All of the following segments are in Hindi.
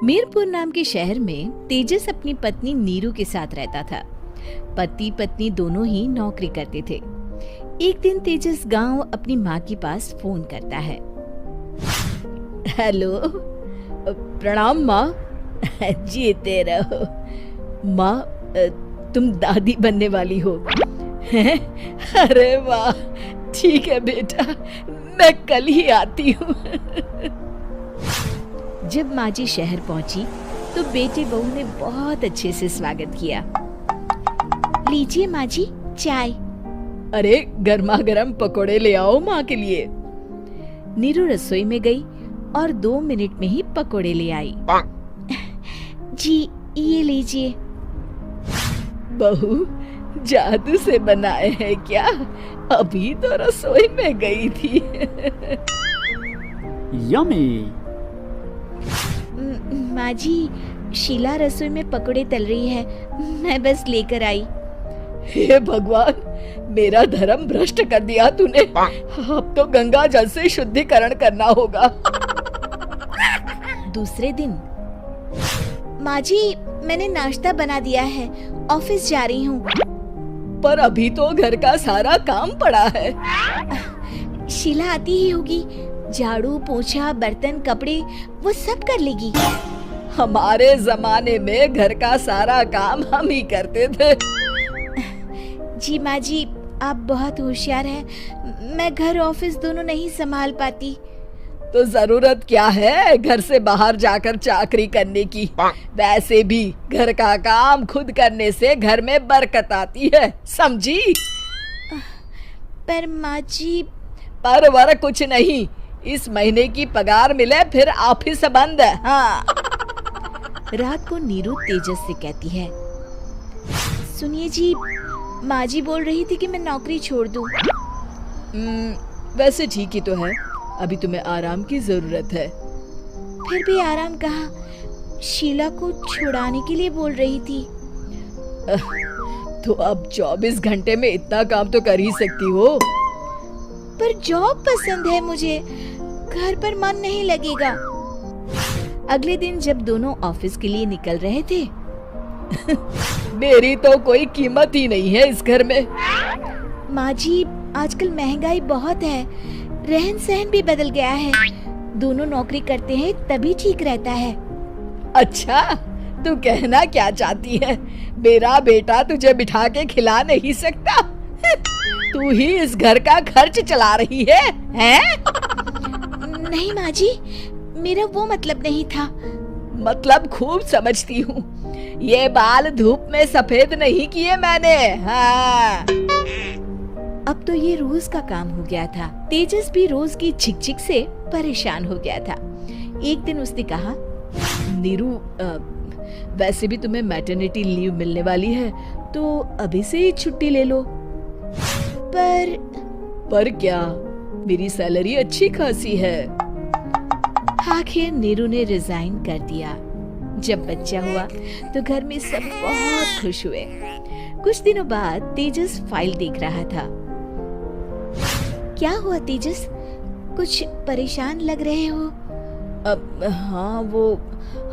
मीरपुर नाम के शहर में तेजस अपनी पत्नी नीरू के साथ रहता था। पति पत्नी दोनों ही नौकरी करते थे। एक दिन तेजस गांव अपनी माँ के पास फोन करता है। हेलो, प्रणाम माँ। जीते रहो माँ, तुम दादी बनने वाली हो। अरे वाह, ठीक है बेटा, मैं कल ही आती हूँ। जब माँ जी शहर पहुंची तो बेटे बहू ने बहुत अच्छे से स्वागत किया। लीजिए माँ जी, चाय। अरे गर्मा गर्म पकोड़े ले आओ माँ के लिए। नीरू रसोई में गई और 2 मिनट में ही पकोड़े ले आई। जी ये लीजिए। बहू जादू से बनाए हैं क्या? अभी तो रसोई में गई थी। यम्मी। माँ जी, शीला रसोई में पकोड़े तल रही है, मैं बस लेकर आई। हे भगवान, मेरा धर्म भ्रष्ट कर दिया तूने। अब तो गंगा जल से शुद्धिकरण करना होगा। दूसरे दिन, माँ जी मैंने नाश्ता बना दिया है, ऑफिस जा रही हूँ। पर अभी तो घर का सारा काम पड़ा है। शीला आती ही होगी, झाड़ू पोछा बर्तन कपड़े वो सब कर लेगी। हमारे जमाने में घर का सारा काम हम ही करते थे। जी माँ जी, आप बहुत होशियार हैं, मैं घर ऑफिस दोनों नहीं संभाल पाती। तो जरूरत क्या है घर से बाहर जाकर चाकरी करने की? वैसे भी घर का काम खुद करने से घर में बरकत आती है, समझी? पर माँ जी। पर वर कुछ नहीं, इस महीने की पगार मिले फिर ऑफिस बंद है। हाँ। रात को नीरू तेजस से कहती है, सुनिए जी, माँ जी बोल रही थी कि मैं नौकरी छोड़ दूं। वैसे ठीक ही तो है, अभी तुम्हें आराम की जरूरत है। फिर भी आराम कहाँ, शीला को छुड़ाने के लिए बोल रही थी। तो अब 24 घंटे में इतना काम तो कर ही सकती हो। पर जॉब पसंद है मुझे, घर पर मन नहीं लगेगा। अगले दिन जब दोनों ऑफिस के लिए निकल रहे थे, मेरी तो कोई कीमत ही नहीं है इस घर में। माँ जी, आजकल महंगाई बहुत है, रहन सहन भी बदल गया है, दोनों नौकरी करते हैं तभी ठीक रहता है। अच्छा, तू कहना क्या चाहती है? मेरा बेटा तुझे बिठा के खिला नहीं सकता? तू ही इस घर का खर्च चला रही है, हैं? नहीं माँ जी, मेरा वो मतलब नहीं था। मतलब खूब समझती हूँ, ये बाल धूप में सफेद नहीं किए मैंने। हाँ। अब तो ये रोज का काम हो गया था। तेजस भी रोज की झिकझिक से परेशान हो गया था। एक दिन उसने कहा, नीरू, वैसे भी तुम्हें मैटरनिटी लीव मिलने वाली है, तो अभी से ही छुट्टी ले लो। पर क्या, मेरी सैलरी अच्छी खासी है। आखिर नीरू ने रिजाइन कर दिया। जब बच्चा हुआ तो घर में सब बहुत खुश हुए। कुछ दिनों बाद तेजस फाइल देख रहा था। क्या हुआ तेजस, कुछ परेशान लग रहे हो? हाँ, वो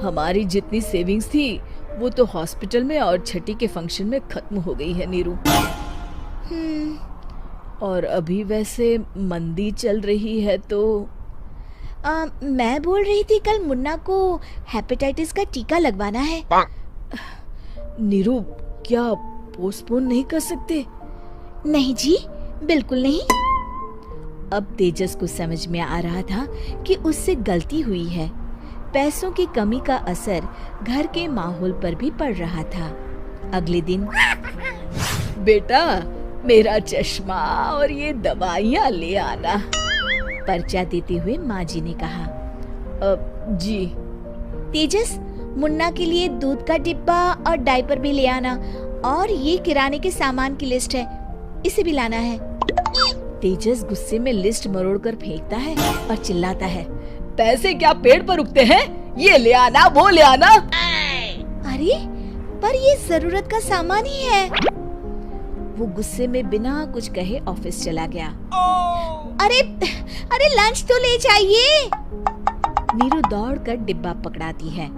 हमारी जितनी सेविंग्स थी वो तो हॉस्पिटल में और छठी के फंक्शन में खत्म हो गई है नीरू। और अभी वैसे मंदी चल रही है तो मैं बोल रही थी कल मुन्ना को हेपेटाइटिस का टीका लगवाना है। नीरू, क्या पोस्टपोन नहीं कर सकते? नहीं जी, बिल्कुल नहीं। अब तेजस को समझ में आ रहा था कि उससे गलती हुई है। पैसों की कमी का असर घर के माहौल पर भी पड़ रहा था। अगले दिन, बेटा मेरा चश्मा और ये दवाइयाँ ले आना, पर्चा देते हुए माँ जी ने कहा। जी। तेजस, मुन्ना के लिए दूध का डिब्बा और डायपर भी ले आना, और ये किराने के सामान की लिस्ट है, इसे भी लाना है। तेजस गुस्से में लिस्ट मरोड़कर फेंकता है और चिल्लाता है, पैसे क्या पेड़ पर उगते हैं? ये ले आना, वो ले आना। अरे पर ये जरूरत का सामान ही है। वो गुस्से में बिना कुछ कहे ऑफिस चला गया। अरे लंच तो ले जाइए। नीरू दौड़कर डिब्बा पकड़ाती है।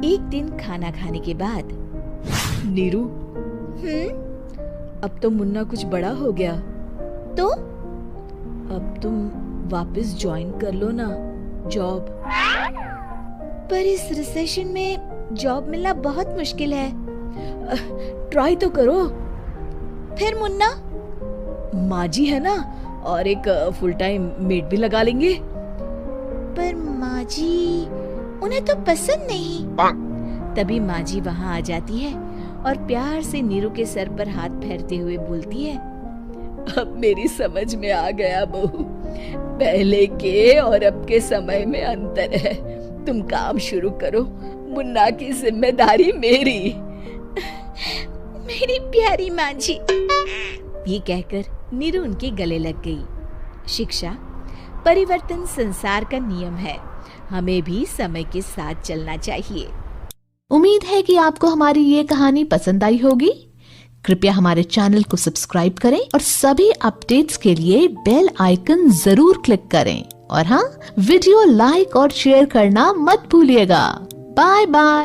एक दिन खाना खाने के बाद, नीरू, अब तो मुन्ना कुछ बड़ा हो गया, तो अब तुम वापस ज्वाइन कर लो ना जॉब। पर इस रिसेशन में जॉब मिलना बहुत मुश्किल है। ट्राई तो करो। फिर मुन्ना, माँ जी है ना, और एक फुल टाइम मेड भी लगा लेंगे। पर माँ जी, उन्हें तो पसंद नहीं। तभी माँ जी वहाँ आ जाती है और प्यार से नीरू के सर पर हाथ फेरते हुए बोलती है, अब मेरी समझ में आ गया बहू, पहले के और अब के समय में अंतर है। तुम काम शुरू करो, मुन्ना की जिम्मेदारी मेरी। मेरी प्यारी माँ जी, ये कहकर नीरू उनके गले लग गई। शिक्षा, परिवर्तन संसार का नियम है, हमें भी समय के साथ चलना चाहिए। उम्मीद है कि आपको हमारी ये कहानी पसंद आई होगी। कृपया हमारे चैनल को सब्सक्राइब करें और सभी अपडेट्स के लिए बेल आइकन जरूर क्लिक करें। और हाँ, वीडियो लाइक और शेयर करना मत भूलिएगा। Bye bye.